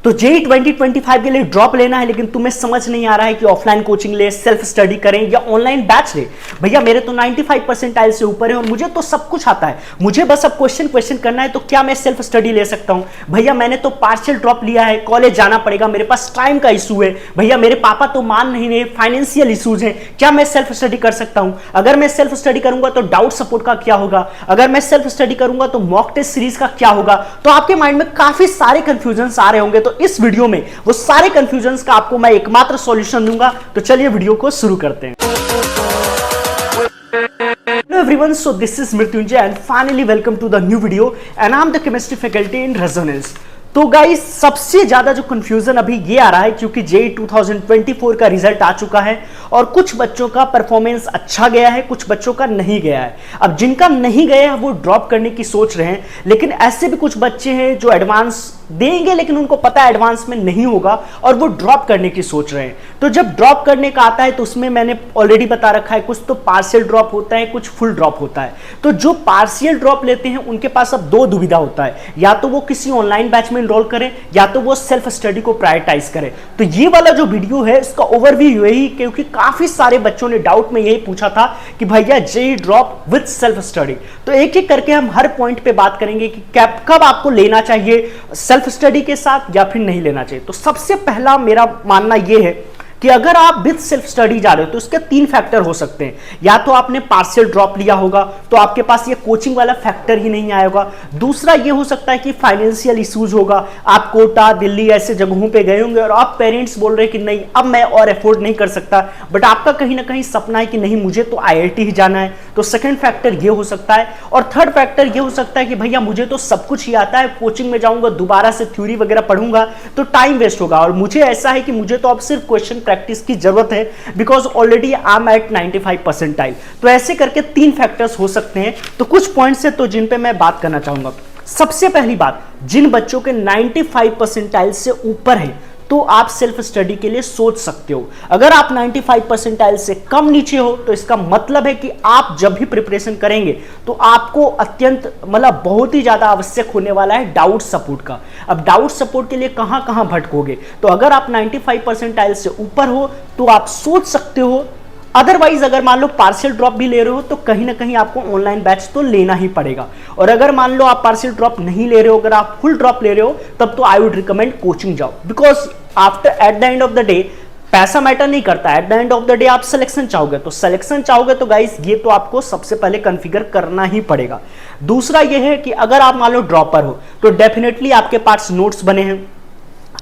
तो जेई 2025 के लिए ड्रॉप लेना है, लेकिन तुम्हें समझ नहीं आ रहा है कि ऑफलाइन कोचिंग ले, सेल्फ स्टडी करें या ऑनलाइन बैच ले। भैया मेरे तो 95 परसेंटाइल से ऊपर है और मुझे तो सब कुछ आता है, मुझे बस अब क्वेश्चन करना है, तो क्या मैं सेल्फ स्टडी ले सकता हूं? भैया मैंने तो पार्शियल ड्रॉप लिया है, कॉलेज जाना पड़ेगा, मेरे पास टाइम का इशू है, भैया मेरे पापा तो मान नहीं रहे, फाइनेंशियल इशूज हैं, क्या मैं सेल्फ स्टडी कर सकता हूं? अगर मैं सेल्फ स्टडी करूंगा तो डाउट सपोर्ट का क्या होगा? अगर मैं सेल्फ स्टडी करूंगा तो मॉक टेस्ट सीरीज का क्या होगा? तो आपके माइंड में काफी सारे कंफ्यूजन आ रहे होंगे, तो इस वीडियो में वो सारे कंफ्यूजन का आपको मैं एकमात्र सॉल्यूशन दूंगा। तो चलिए वीडियो को शुरू करते हैं। Hello everyone, so this is Mrityunjay and finally welcome to the new video and I'm the chemistry faculty in Resonance। तो गाइस सबसे ज्यादा जो कंफ्यूजन अभी ये आ रहा है क्योंकि जेई 2024 का रिजल्ट आ चुका है और कुछ बच्चों का परफॉर्मेंस अच्छा गया है, कुछ बच्चों का नहीं गया है। अब जिनका नहीं गया है वो ड्रॉप करने की सोच रहे हैं, लेकिन ऐसे भी कुछ बच्चे हैं जो एडवांस देंगे लेकिन उनको पता है एडवांस में नहीं होगा और वो ड्रॉप करने की सोच रहे हैं। तो जब ड्रॉप करने का आता है तो उसमें मैंने ऑलरेडी बता रखा है, कुछ तो पार्शियल ड्रॉप होता है, कुछ फुल ड्रॉप होता है। तो जो पार्शियल ड्रॉप लेते हैं उनके पास अब दो दुविधा होता है, या तो वो किसी ऑनलाइन बैच में एनरोल करें या तो वो सेल्फ स्टडी को प्रायोरिटाइज करें। तो ये वाला जो वीडियो है इसका ओवरव्यू यही, क्योंकि काफी सारे बच्चों ने डाउट में यही पूछा था कि भैया JEE drop with self study. तो एक एक करके हम हर पॉइंट पे बात करेंगे कि कब आपको लेना चाहिए, सेल्फ स्टडी के साथ या फिर नहीं लेना चाहिए। तो सबसे पहला मेरा मानना यह है कि अगर आप विद सेल्फ स्टडी जा रहे हो तो इसके तीन फैक्टर हो सकते हैं। या तो आपने पार्शियल ड्रॉप लिया होगा तो आपके पास ये कोचिंग वाला फैक्टर ही नहीं आया होगा। दूसरा ये हो सकता है कि फाइनेंशियल इश्यूज होगा, आप कोटा, दिल्ली ऐसे जगहों पे गए होंगे और आप पेरेंट्स बोल रहे हैं कि नहीं अब मैं और अफोर्ड नहीं कर सकता, बट आपका कहीं ना कहीं सपना है कि नहीं मुझे तो आईआईटी ही जाना है। तो सेकेंड फैक्टर ये हो सकता है। और थर्ड फैक्टर ये हो सकता है कि भैया मुझे तो सब कुछ ही आता है, कोचिंग में जाऊंगा दोबारा से थ्योरी वगैरह पढ़ूंगा तो टाइम वेस्ट होगा, और मुझे ऐसा है कि मुझे तो अब सिर्फ क्वेश्चन प्रैक्टिस की जरूरत है because already I am at 95 percentile. तो ऐसे करके तीन फैक्टर्स हो सकते हैं। तो कुछ पॉइंट्स है तो जिन पे मैं बात करना चाहूंगा। सबसे पहली बात, जिन बच्चों के 95 परसेंटाइल से ऊपर है तो आप सेल्फ स्टडी के लिए सोच सकते हो। अगर आप 95 परसेंटाइल से कम नीचे हो तो इसका मतलब है कि आप जब भी प्रिपरेशन करेंगे तो आपको अत्यंत मतलब बहुत ही ज्यादा आवश्यक होने वाला है डाउट सपोर्ट का। अब डाउट सपोर्ट के लिए कहां कहां भटकोगे? तो अगर आप 95 परसेंटाइल से ऊपर हो तो आप सोच सकते हो। अदरवाइज अगर मान लो पार्शियल ड्रॉप भी ले रहे हो तो कहीं ना कहीं आपको ऑनलाइन बैच तो लेना ही पड़ेगा। और अगर मान लो आप पार्शियल ड्रॉप नहीं ले रहे हो, अगर आप फुल ड्रॉप ले रहे हो, तब तो आई वुड रिकमेंड कोचिंग जाओ। Because after at the end of the day पैसा मैटर नहीं करता, at the end of the day आप सिलेक्शन चाहोगे। तो सिलेक्शन चाहोगे तो गाइस ये तो आपको सबसे पहले कॉन्फ़िगर करना ही पड़ेगा। दूसरा ये है कि अगर आप मान लो ड्रॉपर हो तो डेफिनेटली आपके पास नोट्स बने हैं,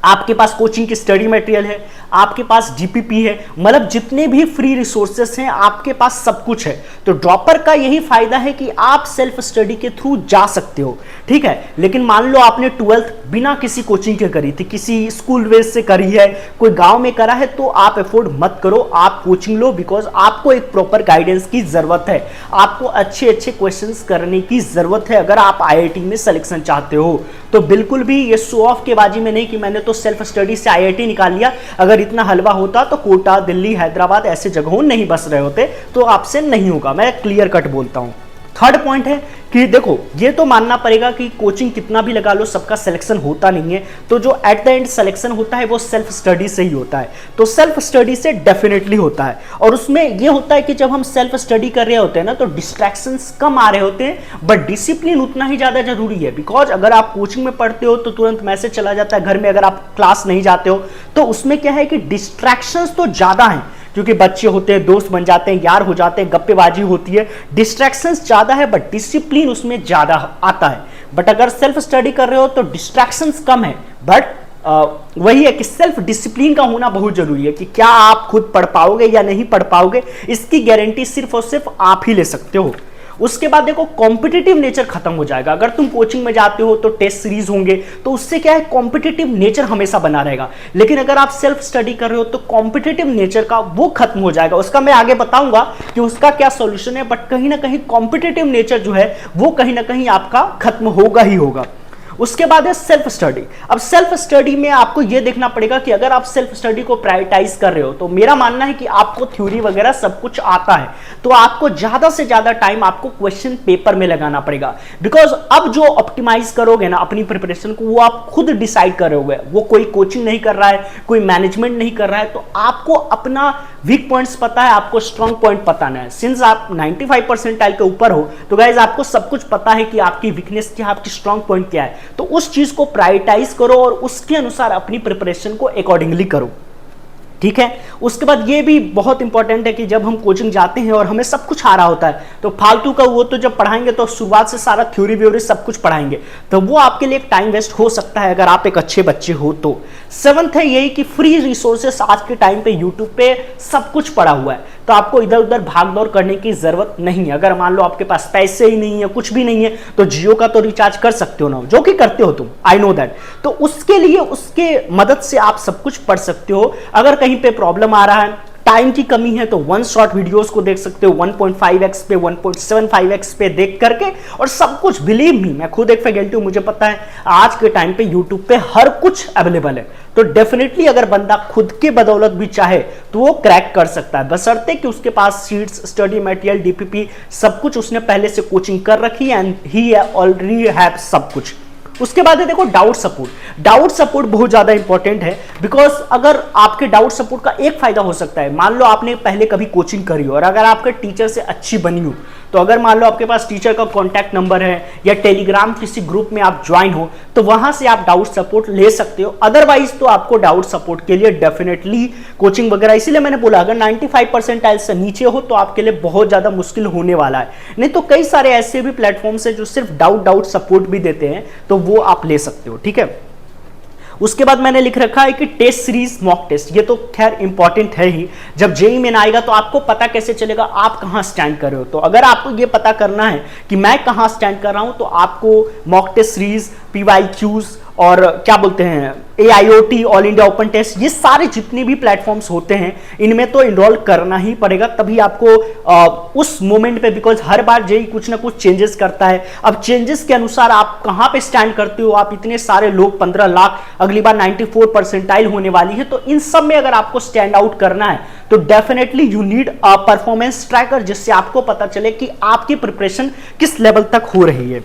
आपके पास कोचिंग की स्टडी मटेरियल है, आपके पास जीपीपी है, मतलब जितने भी फ्री रिसोर्सेस हैं आपके पास सब कुछ है। तो ड्रॉपर का यही फायदा है कि आप सेल्फ स्टडी के थ्रू जा सकते हो, ठीक है। लेकिन मान लो आपने 12th बिना किसी कोचिंग के करी थी, किसी स्कूल बेस से करी है, कोई गांव में करा है, तो आप अफोर्ड मत करो, आप कोचिंग लो। बिकॉज आपको एक प्रॉपर गाइडेंस की जरूरत है, आपको अच्छे अच्छे क्वेश्चंस करने की जरूरत है अगर आप आईआईटी में सिलेक्शन चाहते हो। तो बिल्कुल भी ये शो ऑफ के बाजी में नहीं कि मैंने तो सेल्फ स्टडी से आईआईटी निकाल लिया। अगर इतना हलवा होता तो कोटा, दिल्ली, हैदराबाद ऐसे जगहों नहीं बस रहे होते, तो आपसे नहीं होगा, मैं क्लियर कट बोलता हूं। थर्ड पॉइंट है कि देखो ये तो मानना पड़ेगा कि कोचिंग कितना भी लगा लो सबका सिलेक्शन होता नहीं है। तो जो एट द एंड सिलेक्शन होता है वो सेल्फ स्टडी से ही होता है। तो सेल्फ स्टडी से डेफिनेटली होता है। और उसमें ये होता है कि जब हम सेल्फ स्टडी कर रहे होते हैं ना तो डिस्ट्रैक्शंस कम आ रहे होते हैं, बट डिसिप्लिन उतना ही ज्यादा जरूरी है। बिकॉज अगर आप कोचिंग में पढ़ते हो तो तुरंत मैसेज चला जाता है घर में, अगर आप क्लास नहीं जाते हो तो उसमें क्या है कि डिस्ट्रैक्शंस तो ज्यादा हैं, क्योंकि बच्चे होते हैं, दोस्त बन जाते हैं, यार हो जाते हैं, गप्पेबाजी होती है, डिस्ट्रैक्शंस ज्यादा है बट डिसिप्लिन उसमें ज्यादा आता है। बट अगर सेल्फ स्टडी कर रहे हो तो डिस्ट्रैक्शंस कम है, बट वही है कि सेल्फ डिसिप्लिन का होना बहुत जरूरी है कि क्या आप खुद पढ़ पाओगे या नहीं पढ़ पाओगे, इसकी गारंटी सिर्फ और सिर्फ आप ही ले सकते हो। उसके बाद देखो कॉम्पिटिटिव नेचर खत्म हो जाएगा। अगर तुम कोचिंग में जाते हो तो टेस्ट सीरीज होंगे तो उससे क्या है कॉम्पिटिटिव नेचर हमेशा बना रहेगा। लेकिन अगर आप सेल्फ स्टडी कर रहे हो तो कॉम्पिटिटिव नेचर का वो खत्म हो जाएगा। उसका मैं आगे बताऊंगा कि उसका क्या सॉल्यूशन है, बट कहीं ना कहीं कॉम्पिटिटिव नेचर जो है वो कहीं ना कहीं आपका खत्म होगा ही होगा। उसके बाद है सेल्फ स्टडी। अब सेल्फ स्टडी में आपको यह देखना पड़ेगा कि अगर आप सेल्फ स्टडी को प्रायोरिटाइज कर रहे हो तो मेरा मानना है कि आपको थ्योरी वगैरह सब कुछ आता है, तो आपको ज्यादा से ज्यादा टाइम आपको क्वेश्चन पेपर में लगाना पड़ेगा। बिकॉज अब जो ऑप्टिमाइज करोगे ना अपनी प्रिपरेशन को, वो आप खुद डिसाइड करोगे, वो कोई कोचिंग नहीं कर रहा है, कोई मैनेजमेंट नहीं कर रहा है। तो आपको अपना वीक पॉइंट्स पता है, आपको स्ट्रॉन्ग पॉइंट पता नहीं है। सिंस आप 95 परसेंटाइल के ऊपर हो तो गाइज आपको सब कुछ पता है कि आपकी वीकनेस क्या है, आपकी स्ट्रॉन्ग पॉइंट क्या है। तो उस चीज को प्रायोरिटाइज करो और उसके अनुसार अपनी प्रिपरेशन को अकॉर्डिंगली करो, ठीक है। उसके बाद ये भी बहुत इंपॉर्टेंट है कि जब हम कोचिंग जाते हैं और हमें सब कुछ आ रहा होता है तो फालतू का वो तो जब पढ़ाएंगे तो शुरुआत से सारा थ्योरी व्योरी सब कुछ पढ़ाएंगे, तो वो आपके लिए एक टाइम वेस्ट हो सकता है अगर आप एक अच्छे बच्चे हो तो। सेवंथ है यही कि फ्री रिसोर्सेस आज के टाइम पे यूट्यूब पे सब कुछ पड़ा हुआ है, तो आपको इधर उधर भाग दौड़ करने की जरूरत नहीं है। अगर मान लो आपके पास पैसे ही नहीं है, कुछ भी नहीं है, तो जियो का तो रिचार्ज कर सकते हो ना, जो कि करते हो तुम, आई नो दैट। तो उसके लिए उसके मदद से आप सब कुछ पढ़ सकते हो। अगर कहीं पे प्रॉब्लम आ रहा है, टाइम की कमी है, तो वन शॉट वीडियोस को देख सकते हो 1.5x पे 1.75x पे देख करके, और सब कुछ बिलीव मी, मैं खुद एक फैकल्टी हूं, मुझे पता है आज के टाइम पे यूट्यूब पे हर कुछ अवेलेबल है। तो डेफिनेटली अगर बंदा खुद के बदौलत भी चाहे तो वो क्रैक कर सकता है, बशर्ते कि उसके पास शीट्स, स्टडी मटेरियल, डीपीपी सब कुछ उसने पहले से कोचिंग कर रखी है एंड ही ऑलरेडी हैव सब कुछ। उसके बाद है देखो डाउट सपोर्ट। डाउट सपोर्ट बहुत ज्यादा इंपॉर्टेंट है, बिकॉज अगर आपके डाउट सपोर्ट का एक फायदा हो सकता है, मान लो आपने पहले कभी कोचिंग करी हो और अगर आपके टीचर से अच्छी बनी हो, तो अगर मान लो आपके पास टीचर का कॉन्टैक्ट नंबर है या टेलीग्राम किसी ग्रुप में आप ज्वाइन हो, तो वहां से आप डाउट सपोर्ट ले सकते हो। अदरवाइज तो आपको डाउट सपोर्ट के लिए डेफिनेटली कोचिंग वगैरह, इसीलिए मैंने बोला अगर 95 परसेंटाइल से नीचे हो तो आपके लिए बहुत ज्यादा मुश्किल होने वाला है। नहीं तो कई सारे ऐसे भी प्लेटफॉर्म्स है जो सिर्फ डाउट सपोर्ट भी देते हैं, तो वो आप ले सकते हो, ठीक है। उसके बाद मैंने लिख रखा है कि टेस्ट सीरीज मॉक टेस्ट, ये तो खैर इंपॉर्टेंट है ही। जब जेईई मेन आएगा तो आपको पता कैसे चलेगा आप कहां स्टैंड कर रहे हो। तो अगर आपको ये पता करना है कि मैं कहां स्टैंड कर रहा हूं, तो आपको मॉक टेस्ट सीरीज, पीवाईक्यूज और क्या बोलते हैं AIOT, all India open test, ये सारे जितने भी प्लेटफॉर्म्स होते हैं इनमें तो इनरोल करना ही पड़ेगा, तभी आपको उस मोमेंट पे, बिकॉज हर बार जेईई कुछ ना कुछ चेंजेस करता है। अब चेंजेस के अनुसार आप कहां पे स्टैंड करते हो, आप इतने सारे लोग 15 लाख, अगली बार 94 परसेंटाइल होने वाली है, तो इन सब में अगर आपको स्टैंड आउट करना है तो definitely you need a performance tracker, जिससे आपको पता चले कि आपकी प्रिपरेशन किस लेवल तक हो रही है।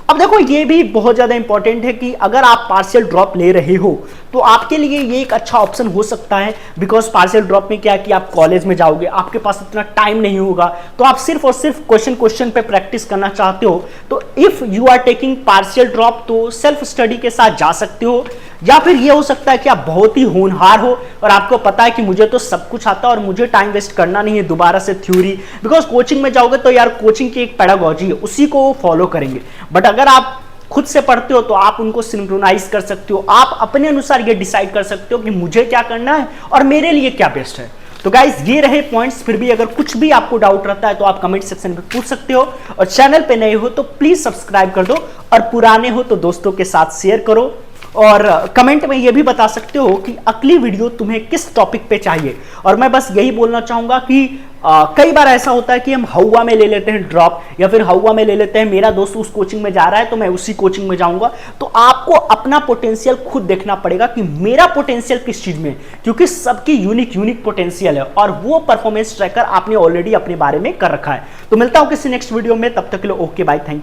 अब देखो ये भी बहुत ज्यादा इंपॉर्टेंट है कि अगर आप पार्शियल ड्रॉप ले रहे हो तो आपके लिए ये एक अच्छा ऑप्शन हो सकता है, बिकॉज पार्शियल ड्रॉप में क्या है कि आप कॉलेज में जाओगे, आपके पास इतना टाइम नहीं होगा, तो आप सिर्फ और सिर्फ क्वेश्चन पे प्रैक्टिस करना चाहते हो, तो if you are taking partial drop तो सेल्फ स्टडी के साथ जा सकते हो। या फिर ये हो सकता है कि आप बहुत ही होनहार हो और आपको पता है कि मुझे तो सब कुछ आता है और मुझे टाइम वेस्ट करना नहीं है दोबारा से थ्योरी, बिकॉज कोचिंग में जाओगे तो यार कोचिंग की एक पेडागॉजी है, उसी को फॉलो करेंगे। बट अगर आप खुद से पढ़ते हो तो आप उनको सिंक्रोनाइज कर सकते हो, आप अपने अनुसार ये डिसाइड कर सकते हो कि मुझे क्या करना है और मेरे लिए क्या बेस्ट है। तो गाइज ये रहे पॉइंट्स, फिर भी अगर कुछ भी आपको डाउट रहता है तो आप कमेंट सेक्शन में पूछ सकते हो, और चैनल पे नए हो तो प्लीज सब्सक्राइब कर दो, और पुराने हो तो दोस्तों के साथ शेयर करो, और कमेंट में ये भी बता सकते हो कि अगली वीडियो तुम्हें किस टॉपिक पे चाहिए। और मैं बस यही बोलना चाहूंगा कि कई बार ऐसा होता है कि हम हवा में ले लेते हैं ड्रॉप, या फिर हवा में ले लेते हैं मेरा दोस्त उस कोचिंग में जा रहा है तो मैं उसी कोचिंग में जाऊंगा। तो आपको अपना पोटेंशियल खुद देखना पड़ेगा कि मेरा पोटेंशियल किस चीज में, क्योंकि सबकी यूनिक पोटेंशियल है, और वो परफॉर्मेंस ट्रैकर आपने ऑलरेडी अपने बारे में कर रखा है। तो मिलता हूं किसी नेक्स्ट वीडियो में, तब तक के लिए ओके बाय, थैंक यू।